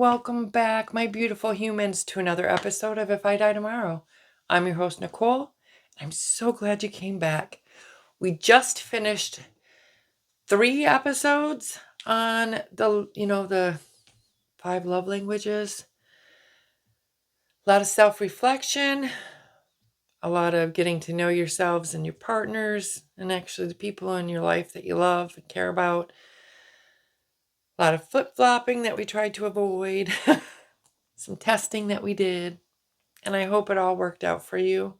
Welcome back, my beautiful humans, to another episode of If I Die Tomorrow. I'm your host, Nicole. I'm so glad you came back. We just finished 3 episodes on the 5 love languages. A lot of self-reflection, a lot of getting to know yourselves and your partners, and actually the people in your life that you love and care about. A lot of flip-flopping that we tried to avoid. Some testing that we did. And I hope it all worked out for you.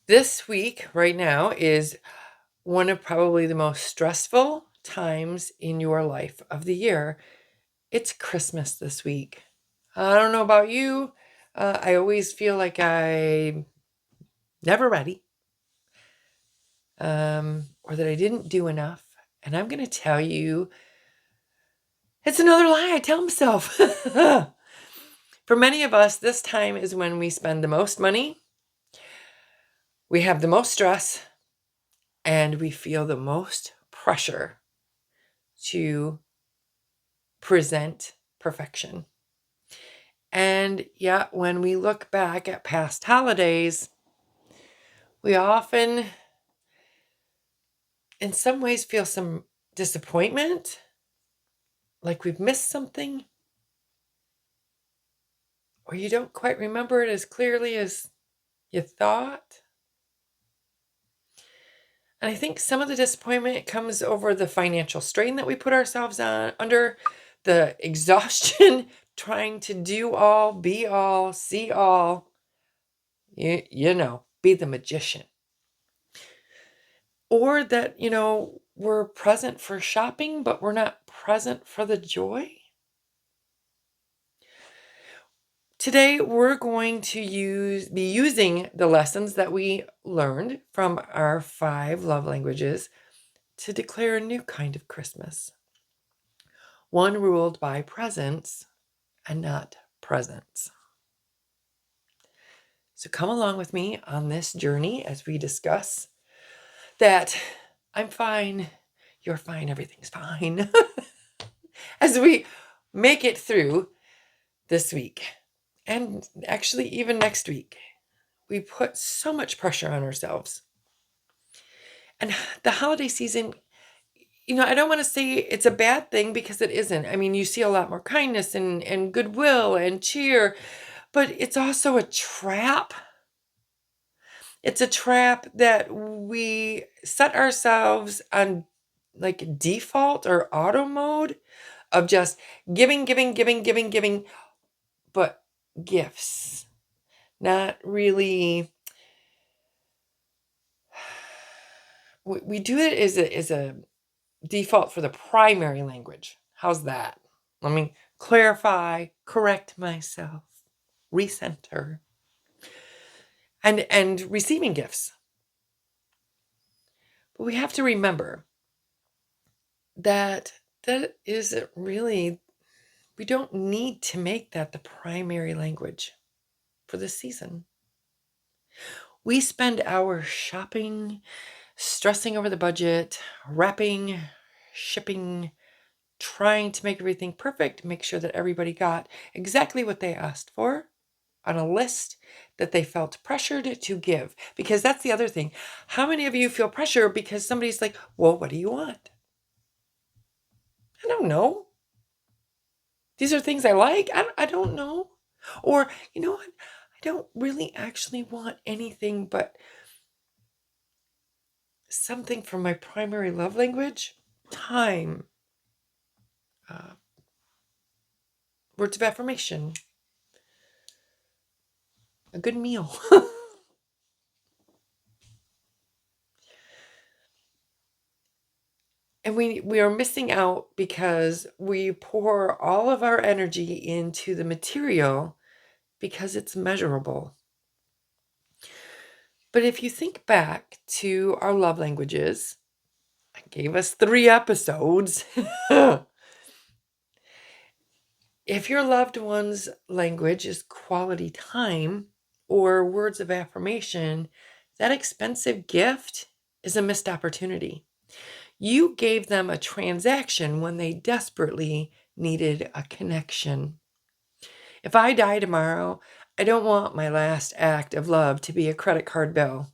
This week, right now, is one of probably the most stressful times in your life of the year. It's Christmas this week. I don't know about you. I always feel like I'm never ready, or that I didn't do enough. And I'm going to tell you, it's another lie I tell myself. For many of us, this time is when we spend the most money, we have the most stress, and we feel the most pressure to present perfection. And yet, when we look back at past holidays, we often, in some ways, feel some disappointment, like we've missed something, or you don't quite remember it as clearly as you thought. And I think some of the disappointment comes over the financial strain that we put ourselves under, the exhaustion trying to do all, be all, see all, be the magician. Or that, we're present for shopping, but we're not present for the joy. Today, we're going to be using the lessons that we learned from our 5 love languages to declare a new kind of Christmas. One ruled by presence and not presence. So come along with me on this journey as we discuss that I'm fine, you're fine, everything's fine. As we make it through this week, and actually even next week. We put so much pressure on ourselves. And the holiday season, I don't want to say it's a bad thing, because it isn't. I mean, you see a lot more kindness and goodwill and cheer, but it's also a trap. It's a trap that we set ourselves on, like, default or auto mode of just giving, but gifts, not really. We do it as a default for the primary language. How's that? Let me clarify, correct myself, recenter, and receiving gifts. But we have to remember that isn't really, we don't need to make that the primary language for this season. We spend hours shopping, stressing over the budget, wrapping, shipping, trying to make everything perfect, make sure that everybody got exactly what they asked for on a list that they felt pressured to give. Because that's the other thing. How many of you feel pressure because somebody's like, well, what do you want? I don't know. These are things I like. I don't know. Or, you know what? I don't really actually want anything but something from my primary love language. Time. Words of affirmation. A good meal. And we are missing out because we pour all of our energy into the material because it's measurable. But if you think back to our love languages, I gave us 3 episodes. If your loved one's language is quality time or words of affirmation, that expensive gift is a missed opportunity. You gave them a transaction when they desperately needed a connection. If I die tomorrow, I don't want my last act of love to be a credit card bill.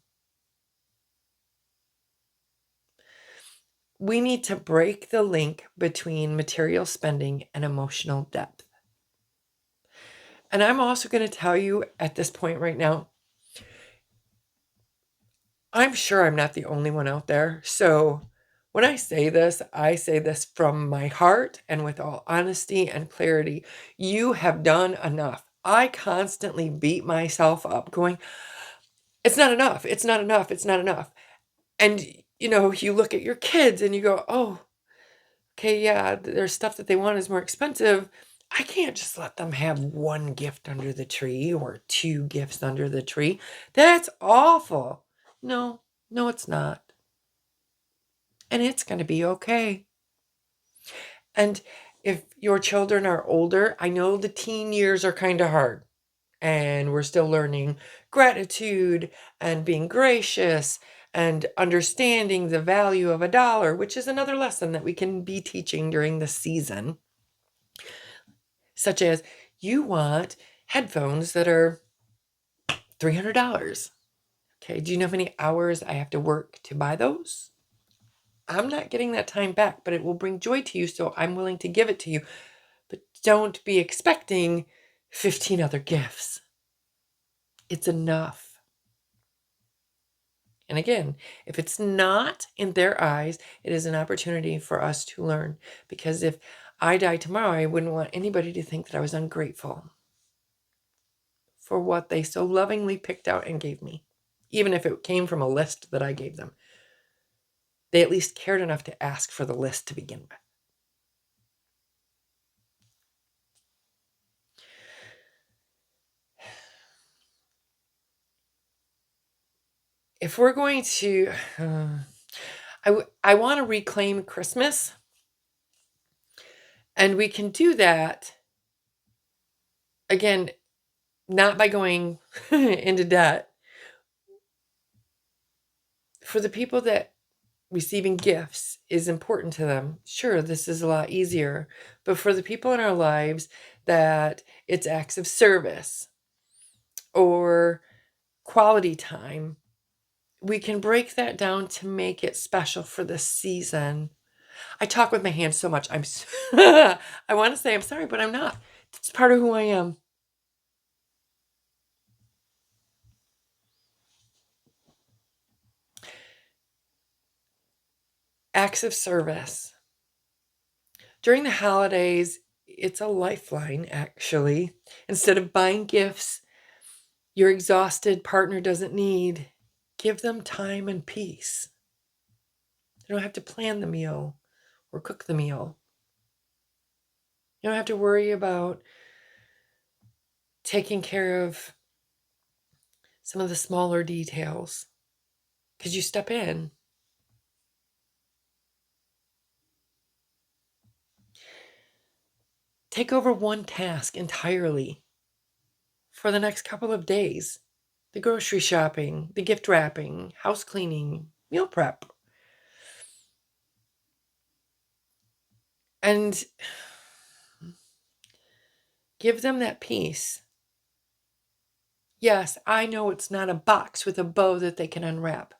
We need to break the link between material spending and emotional depth. And I'm also going to tell you at this point right now, I'm sure I'm not the only one out there. So when I say this from my heart and with all honesty and clarity. You have done enough. I constantly beat myself up going, it's not enough. It's not enough. It's not enough. And, you look at your kids and you go, oh, okay, yeah, there's stuff that they want is more expensive. I can't just let them have one gift under the tree or two gifts under the tree. That's awful. No, it's not. And it's going to be okay. And if your children are older, I know the teen years are kind of hard. And we're still learning gratitude and being gracious and understanding the value of a dollar, which is another lesson that we can be teaching during the season. Such as, you want headphones that are $300. Okay, do you know how many hours I have to work to buy those? I'm not getting that time back, but it will bring joy to you, so I'm willing to give it to you. But don't be expecting 15 other gifts. It's enough. And again, if it's not in their eyes, it is an opportunity for us to learn. Because if I die tomorrow, I wouldn't want anybody to think that I was ungrateful for what they so lovingly picked out and gave me. Even if it came from a list that I gave them. They at least cared enough to ask for the list to begin with. If we're going to, I want to reclaim Christmas. And we can do that, again, not by going into debt. For the people that receiving gifts is important to them, sure, this is a lot easier. But for the people in our lives that it's acts of service or quality time, we can break that down to make it special for the season. I talk with my hands so much. I want to say I'm sorry, but I'm not. It's part of who I am. Acts of service. During the holidays, it's a lifeline, actually. Instead of buying gifts your exhausted partner doesn't need, give them time and peace. You don't have to plan the meal or cook the meal. You don't have to worry about taking care of some of the smaller details because you step in. Take over one task entirely for the next couple of days. The grocery shopping, the gift wrapping, house cleaning, meal prep. And give them that peace. Yes, I know it's not a box with a bow that they can unwrap,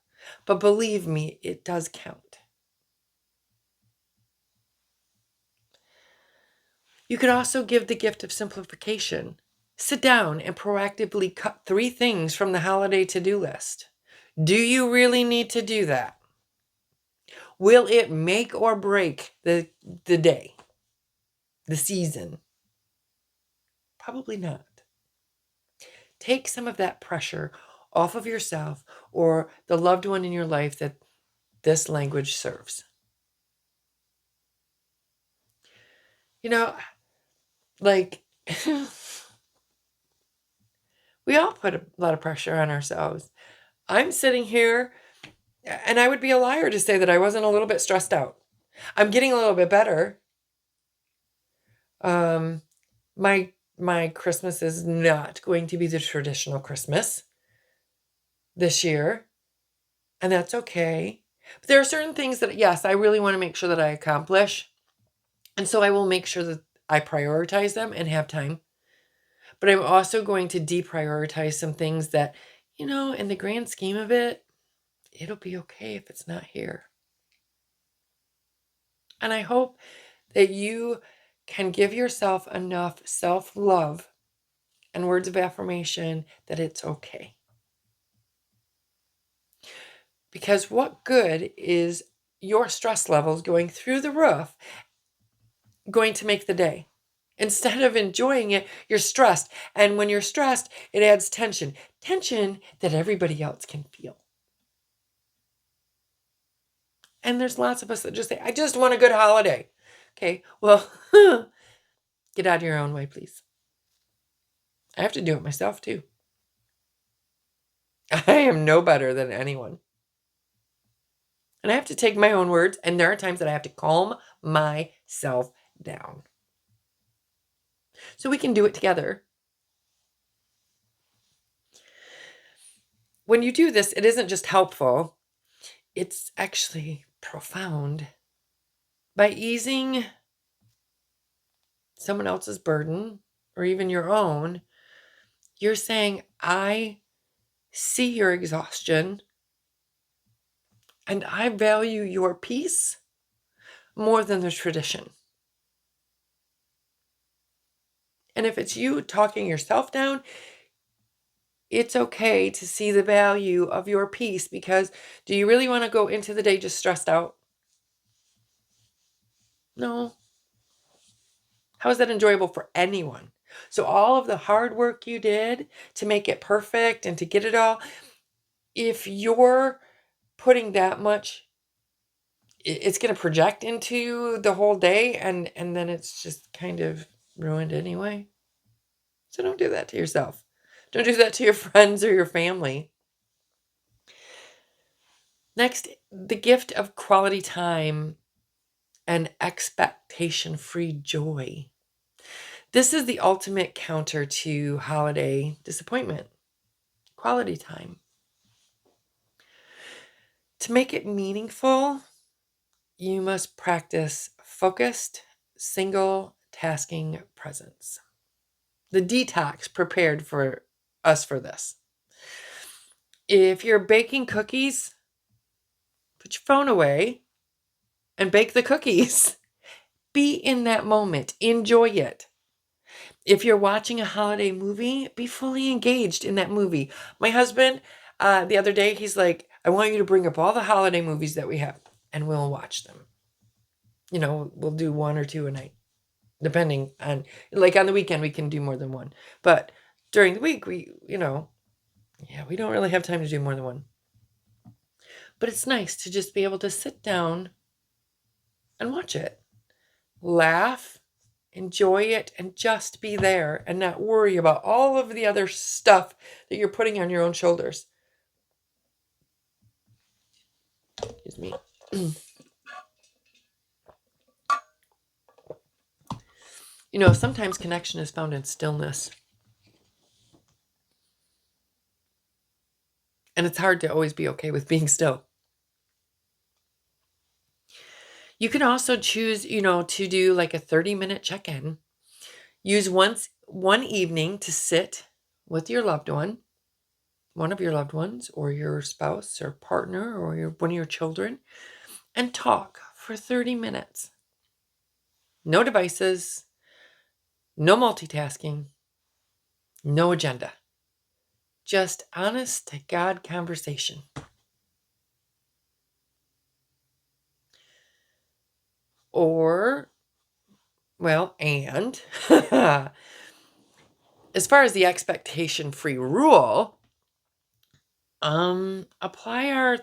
but believe me, it does count. You could also give the gift of simplification. Sit down and proactively cut 3 things from the holiday to-do list. Do you really need to do that? Will it make or break the day, the season? Probably not. Take some of that pressure off of yourself or the loved one in your life that this language serves. Like, we all put a lot of pressure on ourselves. I'm sitting here, and I would be a liar to say that I wasn't a little bit stressed out. I'm getting a little bit better. My Christmas is not going to be the traditional Christmas this year, and that's okay. But there are certain things that, yes, I really want to make sure that I accomplish. And so I will make sure that I prioritize them and have time. But I'm also going to deprioritize some things that, in the grand scheme of it, it'll be okay if it's not here. And I hope that you can give yourself enough self-love and words of affirmation that it's okay. Because what good is your stress levels going through the roof going to make the day? Instead of enjoying it, you're stressed. And when you're stressed, it adds tension that everybody else can feel. And there's lots of us that just say, I just want a good holiday. Okay, well, get out of your own way, please. I have to do it myself, too. I am no better than anyone. And I have to take my own words, and there are times that I have to calm myself down. So we can do it together. When you do this, it isn't just helpful, it's actually profound. By easing someone else's burden, or even your own, you're saying, I see your exhaustion, and I value your peace more than the tradition. And if it's you talking yourself down, it's okay to see the value of your peace, because do you really want to go into the day just stressed out? No. How is that enjoyable for anyone? So all of the hard work you did to make it perfect and to get it all, if you're putting that much, it's going to project into the whole day, and then it's just kind of ruined anyway. So don't do that to yourself. Don't do that to your friends or your family. Next, the gift of quality time and expectation-free joy. This is the ultimate counter to holiday disappointment. Quality time. To make it meaningful, you must practice focused, single-tasking presence. The detox prepared for us for this. If you're baking cookies, put your phone away and bake the cookies. Be in that moment. Enjoy it. If you're watching a holiday movie, be fully engaged in that movie. My husband, the other day, he's like, I want you to bring up all the holiday movies that we have, and we'll watch them. We'll do one or two a night, depending on, like on the weekend, we can do more than one. But during the week, we don't really have time to do more than one. But it's nice to just be able to sit down and watch it. Laugh, enjoy it, and just be there and not worry about all of the other stuff that you're putting on your own shoulders. Excuse me. Sometimes connection is found in stillness. And it's hard to always be okay with being still. You can also choose, to do like a 30-minute check-in. Use one evening to sit with your loved one of your loved ones, or your spouse or partner, or one of your children, and talk for 30 minutes. No devices, no multitasking, no agenda. Just honest to God conversation. And as far as the expectation-free rule, apply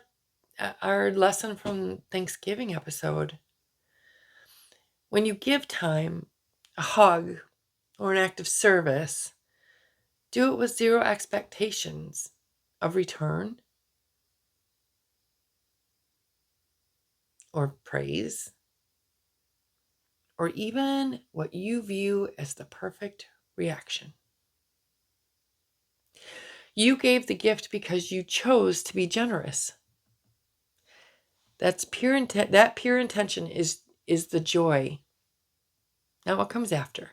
our lesson from Thanksgiving episode. When you give time, a hug, or an act of service, do it with zero expectations of return or praise, or even what you view as the perfect reaction. You gave the gift because you chose to be generous. That pure intention is the joy not what comes after.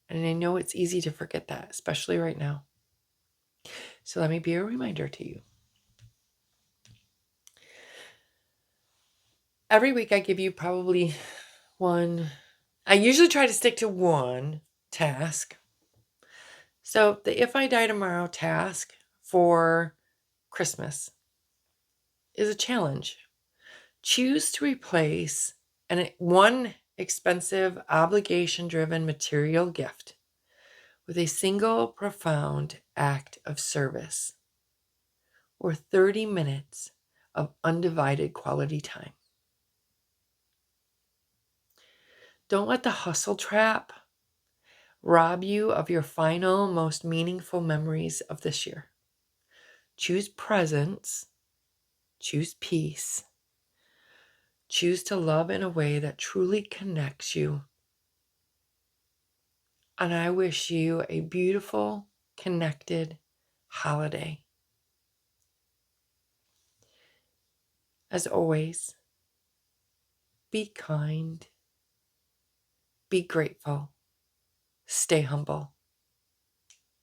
And I know it's easy to forget that, especially right now. So let me be a reminder to you. Every week I give you probably one. I usually try to stick to one task. So the If I Die Tomorrow task for Christmas is a challenge. Choose to replace one expensive, obligation-driven material gift with a single profound act of service or 30 minutes of undivided quality time. Don't let the hustle trap rob you of your final, most meaningful memories of this year. Choose presence, choose peace, choose to love in a way that truly connects you. And I wish you a beautiful, connected holiday. As always, be kind, be grateful, stay humble.